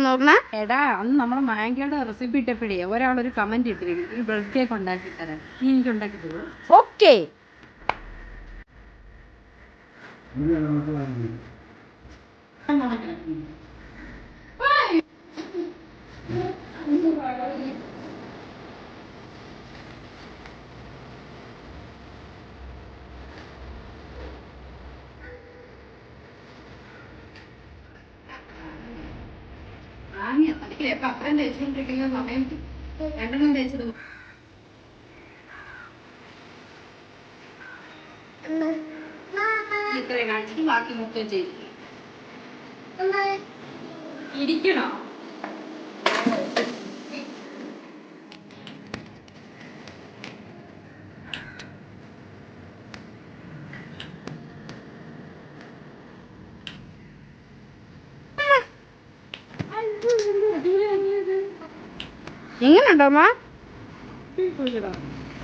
നോക്കണേ. എടാ അന്ന് നമ്മളെ മാങ്കയുടെ റെസിപ്പി ഇട്ടപ്പോഴേ ഒരാളൊരു കമന്റ് ഇട്ടിരുന്നു ഒരു ബ്രെഡ് കേക്ക് ഉണ്ടാക്കി തരാൻ. നീ എനിക്ക് ഉണ്ടാക്കി തരുമോ? ഓക്കെ. പത്രം തേച്ചുകൊണ്ടിരിക്കുന്ന സമയം രണ്ടെണ്ണം തേച്ചത് ഇത്രയും കാണിച്ചിട്ട് ബാക്കി മുക്കം ചെയ്തു ഇരിക്കണോ? എങ്ങനെയുണ്ടോ അമ്മ?